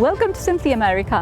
Welcome to simply America.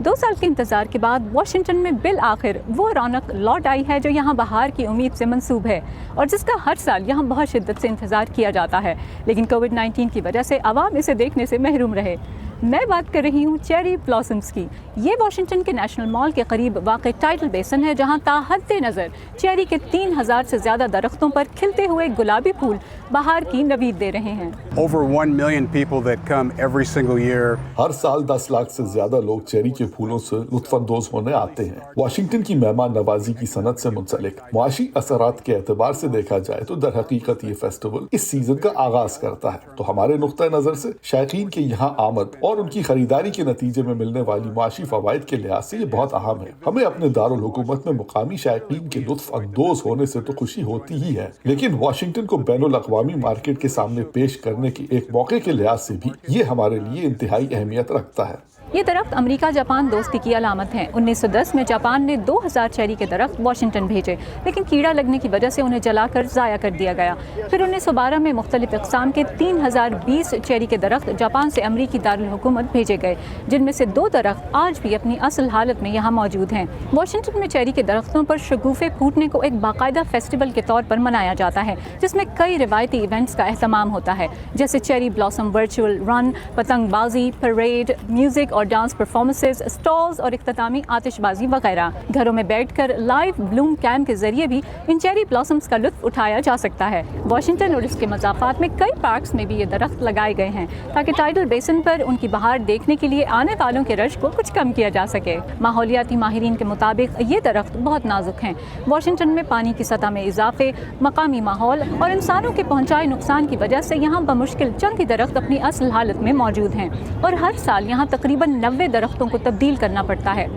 2 साल के इंतज़ार के बाद वाशिंगटन में बिल आखिर वो रौनक लौट आई है जो यहाँ बहार की उम्मीद से मंसूब है और जिसका हर साल यहाँ बहुत शिद्दत से इंतज़ार किया जाता है, लेकिन कोविड-19 की वजह से अवाम इसे देखने से महरूम रहे। मैं बात कर रही हूँ चेरी ब्लॉसम्स की। ये वाशिंगटन के नेशनल मॉल के करीब वाक़ टाइडल बेसन है, जहाँ ताहद्दे नज़र चेरी के 3000 से ज़्यादा दरख्तों पर खिलते हुए गुलाबी फूल बहार की नवीद दे रहे हैं। Over 1 million people that come every single year. हर साल 10 लाख से ज्यादा लोग चेरी के फूलों से लुत्फानंदोज होने आते हैं। वाशिंगटन की मेहमान नवाजी की सनत से मुंसलिक मुआशी असरात के एतबार से देखा जाए तो दर हकीकत ये फेस्टिवल इस सीजन का आगाज करता है, तो हमारे नुक्ता नजर से शायकीन के यहाँ आमद और उनकी खरीदारी के नतीजे में मिलने वाली मुआशी फवाइद के लिहाज से ये बहुत अहम है। हमें अपने दारुल हुकूमत में मुकामी शायकीन के लुत्फ अंदोज होने से तो खुशी होती ही है, लेकिन वाशिंगटन को बैनुल अक़वामी मार्केट के सामने पेश करने की एक मौके के लिहाज से भी ये हमारे लिए इंतहाई अहमियत रखता है। ये दरख्त अमेरिका जापान दोस्ती की अलामत हैं। 1910 में जापान ने 2000 चेरी के दरख्त वाशिंगटन भेजे, लेकिन कीड़ा लगने की वजह से उन्हें जलाकर ज़ाया कर दिया गया। फिर 1912 में मुख्तलिफ इक़साम के 3020 चेरी के दरख्त जापान से अमरीकी दारुल हुकूमत भेजे गए, जिनमें से 2 दरख्त आज भी अपनी असल हालत में यहाँ मौजूद हैं। वाशिंगटन में चेरी के दरख्तों पर शगुफ़े फूटने को एक बाकायदा फेस्टिवल के तौर पर मनाया जाता है, जिसमें कई रिवायती इवेंट्स का एहतमाम होता है, जैसे चेरी ब्लॉसम वर्चुअल रन, पतंगबाजी, परेड, म्यूजिक और डांस परफॉर्मेंसेस, स्टॉल्स और इख्तितामी आतिशबाजी वगैरह। घरों में बैठकर लाइव ब्लूम कैम के जरिए भी इन चेरी ब्लॉसम्स का लुत्फ उठाया जा सकता है। वाशिंगटन और इसके मज़ाफ़ात में कई पार्क्स में भी ये दरख्त लगाए गए हैं ताकि टाइडल बेसन पर उनकी बहार देखने के लिए आने वालों के रश को कुछ कम किया जा सके। माहौलियाती माहिरीन के मुताबिक ये दरख्त बहुत नाजुक हैं। वाशिंगटन में पानी की सतह में इजाफे, मकामी माहौल और इंसानों के पहुँचाए नुकसान की वजह से यहाँ बमुश्किल चंद ही दरख्त अपनी असल हालत में मौजूद हैं और हर साल यहाँ तकरीबन 90 दरख्तों को तब्दील करना पड़ता है।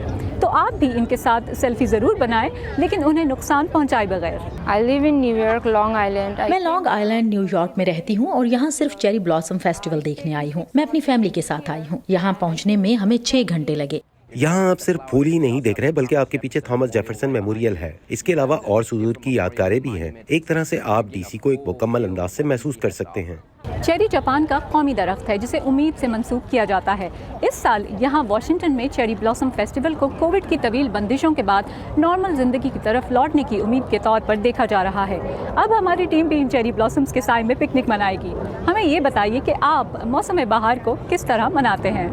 तो आप भी इनके साथ सेल्फी ज़रूर बनाएं, लेकिन उन्हें नुकसान पहुंचाए बगैर। I live in New York, Long Island. मैं लॉन्ग आइलैंड न्यूयॉर्क में रहती हूँ और यहाँ सिर्फ चेरी ब्लॉसम फेस्टिवल देखने आई हूँ। मैं अपनी फैमिली के साथ आई हूँ। यहाँ पहुँचने में हमें 6 घंटे लगे। यहाँ आप सिर्फ फूल ही नहीं देख रहे, बल्कि आपके पीछे थॉमस जेफरसन मेमोरियल है। इसके अलावा और सुदूर की यादगारें भी हैं। एक तरह से आप डीसी को एक मुकम्मल अंदाज से महसूस कर सकते हैं। चेरी जापान का कौमी दरख्त है जिसे उम्मीद से मंसूब किया जाता है। इस साल यहाँ वाशिंगटन में चेरी ब्लॉसम फेस्टिवल को कोविड की तवील बंदिशों के बाद नॉर्मल जिंदगी की तरफ लौटने की उम्मीद के तौर पर देखा जा रहा है। अब हमारी टीम भी इन चेरी ब्लॉसम्स के साए में पिकनिक मनाएगी। हमें ये बताइए कि आप मौसम बहार को किस तरह मनाते हैं।